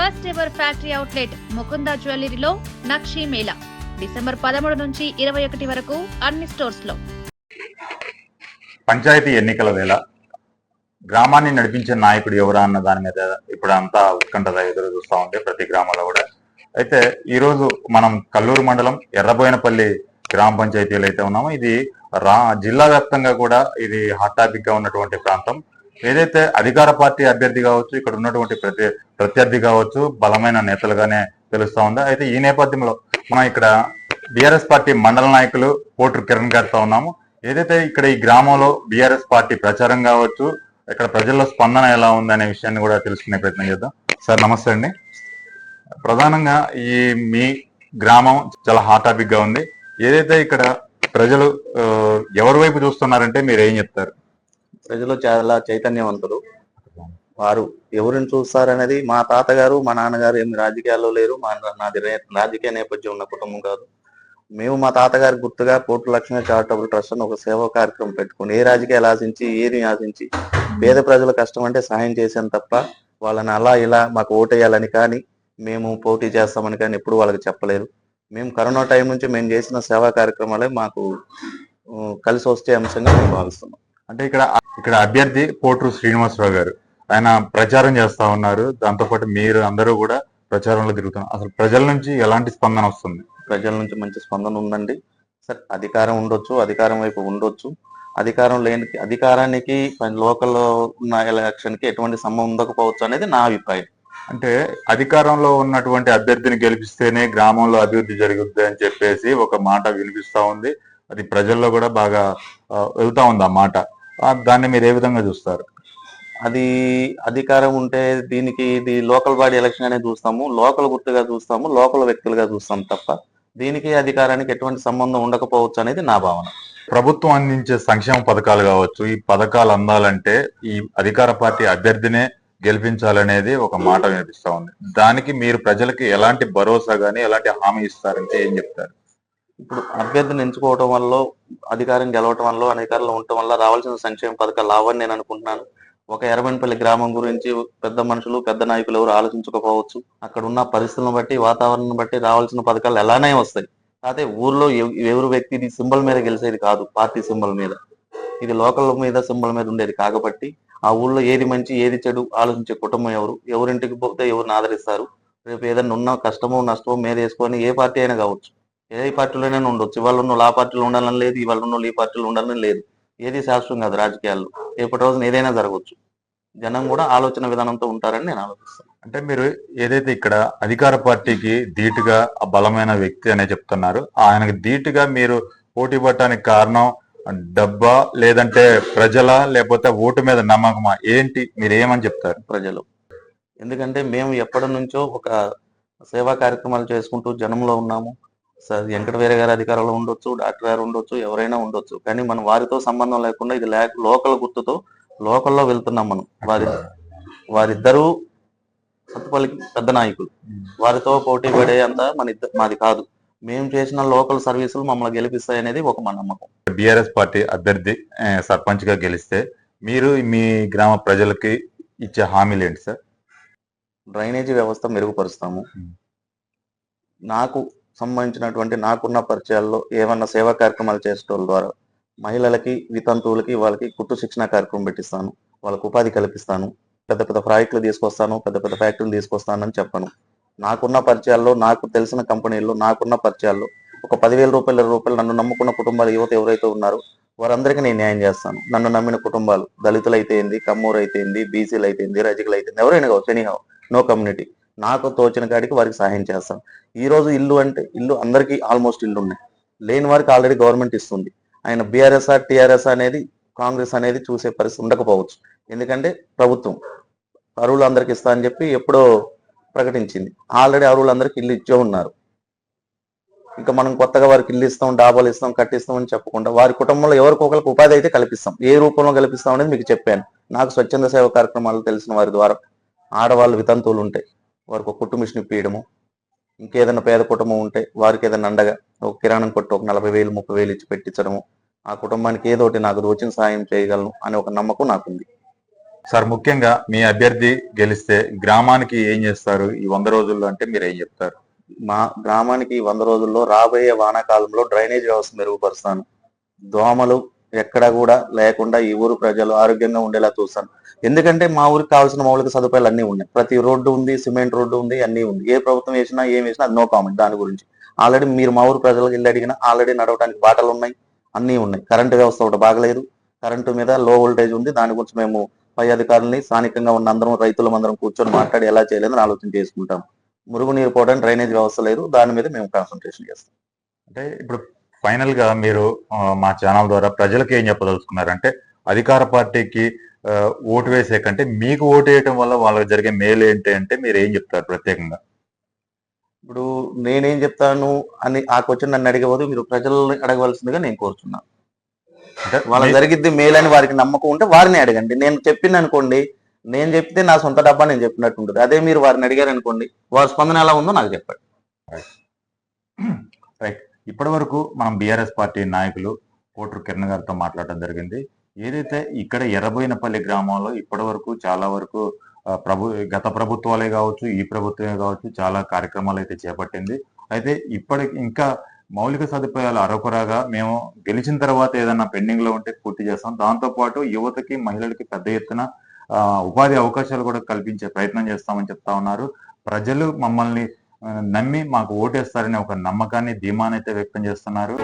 First ever factory outlet Mukunda జ్యువెలరీలో నక్షి మేళా డిసెంబర్ 13 నుంచి 21 వరకు అన్ని స్టోర్స్ లో. పంచాయతీ ఎన్నికల వేళ గ్రామాన్ని నడిపించే నాయకుడు ఎవరా అన్న దాని మీద ఇప్పుడు అంతా ఉత్కంఠగా ఎదురు చూస్తా ఉంటే ప్రతి గ్రామంలో కూడా. అయితే ఈ రోజు మనం కల్లూరు మండలం ఎర్రబోయినపల్లి గ్రామ పంచాయతీలో అయితే ఉన్నామో, ఇది జిల్లా వ్యాప్తంగా కూడా ఇది హాట్ టాపిక్ గా ఉన్నటువంటి ప్రాంతం. ఏదైతే అధికార పార్టీ అభ్యర్థి కావచ్చు, ఇక్కడ ఉన్నటువంటి ప్రత్యర్థి కావచ్చు, బలమైన నేతలుగానే తెలుస్తా ఉందా. అయితే ఈ నేపథ్యంలో మనం ఇక్కడ బీఆర్ఎస్ పార్టీ మండల నాయకులు కోట్రు కిరణ్ గారితో ఉన్నాము. ఏదైతే ఇక్కడ ఈ గ్రామంలో బీఆర్ఎస్ పార్టీ ప్రచారం కావచ్చు, ఇక్కడ ప్రజల్లో స్పందన ఎలా ఉందనే విషయాన్ని కూడా తెలుసుకునే ప్రయత్నం చేద్దాం. సార్ నమస్తే అండి. ప్రధానంగా ఈ మీ గ్రామం చాలా హాట్ టాపిక్ గా ఉంది. ఏదైతే ఇక్కడ ప్రజలు ఎవరి వైపు చూస్తున్నారంటే మీరు ఏం చెప్తారు? ప్రజలు చాలా చైతన్యవంతులు. వారు ఎవరిని చూస్తారనేది, మా తాతగారు మా నాన్నగారు ఏమి రాజకీయాల్లో లేరు, నాది రాజకీయ నేపథ్యం ఉన్న కుటుంబం కాదు. మేము మా తాతగారి గుర్తుగా కోట్ల లక్ష్మీ చారిటబుల్ ట్రస్ట్ అని ఒక సేవా కార్యక్రమం పెట్టుకుని ఏ రాజకీయాలు ఆశించి ఏది ఆశించి పేద ప్రజల కష్టం అంటే సహాయం చేశాను తప్ప వాళ్ళని అలా ఇలా మాకు ఓటేయాలని కానీ మేము పోటీ చేస్తామని కానీ ఎప్పుడు వాళ్ళకి చెప్పలేదు. మేము కరోనా టైం నుంచి మేము చేసిన సేవా కార్యక్రమాలే మాకు కలిసి వచ్చే అంశంగా మేము భావిస్తున్నాం. అంటే ఇక్కడ అభ్యర్థి కోట్రు శ్రీనివాసరావు గారు ఆయన ప్రచారం చేస్తా ఉన్నారు. దాంతోపాటు మీరు అందరూ కూడా ప్రచారంలో తిరుగుతున్నారు. అసలు ప్రజల నుంచి ఎలాంటి స్పందన వస్తుంది? ప్రజల నుంచి మంచి స్పందన ఉందండి. సార్ అధికారం ఉండొచ్చు, అధికారం వైపు ఉండొచ్చు, అధికారం లేని అధికారానికి లోకల్లో ఉన్న ఎలక్షన్ కి ఎటువంటి సంబంధం ఉండకపోవచ్చు అనేది నా అభిప్రాయం. అంటే అధికారంలో ఉన్నటువంటి అభ్యర్థిని గెలిపిస్తేనే గ్రామంలో అభివృద్ధి జరుగుద్ది అని చెప్పేసి ఒక మాట వినిపిస్తా ఉంది. అది ప్రజల్లో కూడా బాగా వెళ్తా ఉంది ఆ మాట. దాన్ని మీరు ఏ విధంగా చూస్తారు? అది అధికారం ఉంటే ఇది లోకల్ బాడీ ఎలక్షన్ అనేది చూస్తాము, లోకల్ గుర్తుగా చూస్తాము, లోకల్ వ్యక్తులుగా చూస్తాం తప్ప దీనికి అధికారానికి ఎటువంటి సంబంధం ఉండకపోవచ్చు అనేది నా భావన. ప్రభుత్వం అందించే సంక్షేమ పథకాలు కావచ్చు, ఈ పథకాలు అందాలంటే ఈ అధికార పార్టీ అభ్యర్థినే గెలిపించాలనేది ఒక మాట వినిపిస్తా ఉంది. దానికి మీరు ప్రజలకి ఎలాంటి భరోసా గానీ ఎలాంటి హామీ ఇస్తారంటే ఏం చెప్తారు? ఇప్పుడు అభ్యర్థిని ఎంచుకోవటం వల్ల, అధికారం గెలవటం వల్ల, అధికారంలో ఉండటం వల్ల రావాల్సిన సంక్షేమ పథకాలు రావని నేను అనుకుంటున్నాను. ఒక ఎర్రబోయినపల్లి గ్రామం గురించి పెద్ద మనుషులు, పెద్ద నాయకులు ఎవరు ఆలోచించకపోవచ్చు. అక్కడ ఉన్న పరిస్థితులను బట్టి, వాతావరణం బట్టి రావాల్సిన పథకాలు ఎలానే వస్తాయి. కాకపోతే ఊర్లో ఎవరు వ్యక్తి ఇది సింబల్ మీద గెలిచేది కాదు, పార్టీ సింబల్ మీద, ఇది లోకల్ మీద సింబల్ మీద ఉండేది కాబట్టి ఆ ఊళ్ళో ఏది మంచి ఏది చెడు ఆలోచించే కుటుంబం ఎవరింటికి పోతే ఎవరిని ఆదరిస్తారు, రేపు ఏదైనా ఉన్న కష్టమో నష్టమో మీద వేసుకొని ఏ పార్టీ అయినా కావచ్చు, ఏ పార్టీలోనైనా ఉండొచ్చు. ఇవాళ ఉన్న ఆ పార్టీలో ఉండాలని లేదు, ఇవాళ ఉన్న ఈ పార్టీలో ఉండాలని లేదు. ఏది శాశ్వతం కాదు రాజకీయాల్లో, రేపటి రోజున ఏదైనా జరగవచ్చు. జనం కూడా ఆలోచన విధానంతో ఉంటారని నేను ఆలోచిస్తాను. అంటే మీరు ఏదైతే ఇక్కడ అధికార పార్టీకి ధీటుగా బలమైన వ్యక్తి అనే చెప్తున్నారు, ఆయనకి ధీటుగా మీరు పోటీ పడటానికి కారణం డబ్బా, లేదంటే ప్రజల, లేకపోతే ఓటు మీద నమ్మకమా, ఏంటి? మీరు ఏమని చెప్తారు? ప్రజలు. ఎందుకంటే మేము ఎప్పటి నుంచో ఒక సేవా కార్యక్రమాలు చేసుకుంటూ జనంలో ఉన్నాము. వెంకటవీర గారి అధికారంలో ఉండొచ్చు, డాక్టర్ గారు ఉండొచ్చు, ఎవరైనా ఉండొచ్చు, కానీ మనం వారితో సంబంధం లేకుండా ఇది లోకల్ గుర్తుతో లోకల్లో వెళ్తున్నాం. మనం వారిద్దరూ సత్తుపల్లికి పెద్ద నాయకులు, వారితో పోటీ పడే అంత మాది కాదు. మేము చేసిన లోకల్ సర్వీసులు మమ్మల్ని గెలిపిస్తాయి అనేది ఒక మన నమ్మకం. బీఆర్ఎస్ పార్టీ అభ్యర్థి సర్పంచ్ గా గెలిస్తే మీరు మీ గ్రామ ప్రజలకి ఇచ్చే హామీలు ఏంటి సార్? డ్రైనేజీ వ్యవస్థ మెరుగుపరుస్తాము. నాకు సంబంధించినటువంటి నాకున్న పరిచయాల్లో ఏమన్నా సేవా కార్యక్రమాలు చేసేటోళ్ళ ద్వారా మహిళలకి, వితంతువులకి, వాళ్ళకి కుట్టు శిక్షణ కార్యక్రమం పెట్టిస్తాను, వాళ్ళకు ఉపాధి కల్పిస్తాను. పెద్ద పెద్ద ప్రాజెక్టులు తీసుకొస్తాను, పెద్ద పెద్ద ఫ్యాక్టరీలు తీసుకొస్తానని చెప్పను. నాకున్న పరిచయాల్లో, నాకు తెలిసిన కంపెనీల్లో, నాకున్న పరిచయాల్లో ఒక 10,000 రూపాయలు, 20 రూపాయలు నన్ను నమ్ముకున్న కుటుంబాలు యువత ఎవరైతే ఉన్నారో వారందరికీ నేను న్యాయం చేస్తాను. నన్ను నమ్మిన కుటుంబాలు దళితులు అయితే ఏంది, కమ్మూరు అయితే ఏంది, బీసీలు అయితే ఏంది, రజకులు అయితే ఎవరైనా కావచ్చు, ఎనీహౌ నో కమ్యూనిటీ, నాకు తోచిన కాడికి వారికి సహాయం చేస్తాను. ఈ రోజు ఇల్లు అంటే ఇల్లు అందరికీ ఆల్మోస్ట్ ఇల్లు ఉన్నాయి, లేని వారికి ఆల్రెడీ గవర్నమెంట్ ఇస్తుంది. ఆయన బీఆర్ఎస్ టీఆర్ఎస్ అనేది కాంగ్రెస్ అనేది చూసే పరిస్థితి ఉండకపోవచ్చు. ఎందుకంటే ప్రభుత్వం అరువులు అందరికి ఇస్తా అని చెప్పి ఎప్పుడో ప్రకటించింది. ఆల్రెడీ అరువులు అందరికి ఇల్లు ఇచ్చే ఉన్నారు. ఇంకా మనం కొత్తగా వారికి ఇల్లు ఇస్తాం, డాబాలు ఇస్తాం, కట్టిస్తాం అని చెప్పకుండా వారి కుటుంబంలో ఎవరికొకరికి ఉపాధి అయితే కల్పిస్తాం. ఏ రూపంలో కల్పిస్తాం అనేది మీకు చెప్పాను. నాకు స్వచ్ఛంద సేవ కార్యక్రమాలు తెలిసిన వారి ద్వారా ఆడవాళ్ళు, వితంతువులు ఉంటే వారికి ఒక కుట్టు మిషన్ ఇప్పించడము, ఇంకేదైనా పేద కుటుంబం ఉంటే వారికి ఏదైనా అండగా ఒక కిరాణం కొట్టు ఒక 40,000, 30,000 ఇచ్చి పెట్టించడము, ఆ కుటుంబానికి ఏదోటి నాకు తోచిన సాయం చేయగలను అనే ఒక నమ్మకం నాకుంది. సార్, ముఖ్యంగా మీ అభ్యర్థి గెలిస్తే గ్రామానికి ఏం చేస్తారు ఈ 100 రోజుల్లో అంటే మీరు ఏం చెప్తారు? మా గ్రామానికి 100 రోజుల్లో రాబోయే వానాకాలంలో డ్రైనేజ్ వ్యవస్థ మెరుగుపరుస్తాను. దోమలు ఎక్కడా కూడా లేకుండా ఈ ఊరు ప్రజలు ఆరోగ్యంగా ఉండేలా చూస్తాను. ఎందుకంటే మా ఊరికి కావాల్సిన మౌలిక సదుపాయాలు అన్నీ ఉన్నాయి. ప్రతి రోడ్డు ఉంది, సిమెంట్ రోడ్డు ఉంది, అన్నీ ఉంది. ఏ ప్రభుత్వం వేసినా ఏం వేసినా అది నో కామెంట్ దాని గురించి. ఆల్రెడీ మీరు మా ఊరు ప్రజలకు ఇల్లు అడిగినా ఆల్రెడీ నడవడానికి బాటలు ఉన్నాయి, అన్నీ ఉన్నాయి. కరెంటు వ్యవస్థ ఒకటి బాగలేదు. కరెంటు మీద లో వోల్టేజ్ ఉంది. దాని గురించి మేము పై అధికారులని స్థానికంగా ఉన్న అందరం రైతులందరం కూర్చొని మాట్లాడి ఎలా చేయలేదని ఆలోచన చేసుకుంటాం. మురుగునీరు పోవడానికి డ్రైనేజ్ వ్యవస్థ లేదు. దాని మీద మేము కాన్సన్ట్రేషన్ చేస్తాం. అంటే ఇప్పుడు ఫైనల్ గా మీరు మా ఛానల్ ద్వారా ప్రజలకు ఏం చెప్పదలుచుకున్నారు అంటే, అధికార పార్టీకి ఓటు వేసే కంటే మీకు ఓటు వేయటం వల్ల వాళ్ళకి జరిగే మేలు ఏంటి అంటే మీరు ఏం చెప్తారు ప్రత్యేకంగా? ఇప్పుడు నేనేం చెప్తాను అని ఆ క్వశ్చన్ నన్ను అడిగేవారు, మీరు ప్రజల్ని అడగవలసిందిగా నేను కోరుతున్నాను. అంటే వాళ్ళకి జరిగిద్ది మేలని వారికి నమ్మకం ఉంటే వారిని అడగండి. నేను చెప్పింది అనుకోండి, నేను చెప్తే నా సొంత డబ్బా నేను చెప్పినట్టు ఉంటుంది. అదే మీరు వారిని అడిగారు అనుకోండి, వారి స్పందన ఎలా ఉందో నాకు చెప్పండి. రైట్. ఇప్పటి వరకు మనం బీఆర్ఎస్ పార్టీ నాయకులు కోటూరు కిరణ్ గారితో మాట్లాడడం జరిగింది. ఏదైతే ఇక్కడ ఎర్రబోయినపల్లి గ్రామంలో ఇప్పటి వరకు చాలా వరకు గత ప్రభుత్వాలే కావచ్చు, ఈ ప్రభుత్వమే కావచ్చు, చాలా కార్యక్రమాలు అయితే చేపట్టింది. అయితే ఇప్పటికి ఇంకా మౌలిక సదుపాయాలు అరకొరగా మేము గెలిచిన తర్వాత ఏదన్నా పెండింగ్ లో ఉంటే పూర్తి చేస్తాం. దాంతో పాటు యువతకి, మహిళలకి పెద్ద ఎత్తున ఉపాధి అవకాశాలు కూడా కల్పించే ప్రయత్నం చేస్తామని చెప్తా ఉన్నారు. ప్రజలు మమ్మల్ని నమ్మి మాకు ఓటేస్తారనే ఒక నమ్మకాన్ని, ధీమానైతే వ్యక్తం చేస్తున్నారు.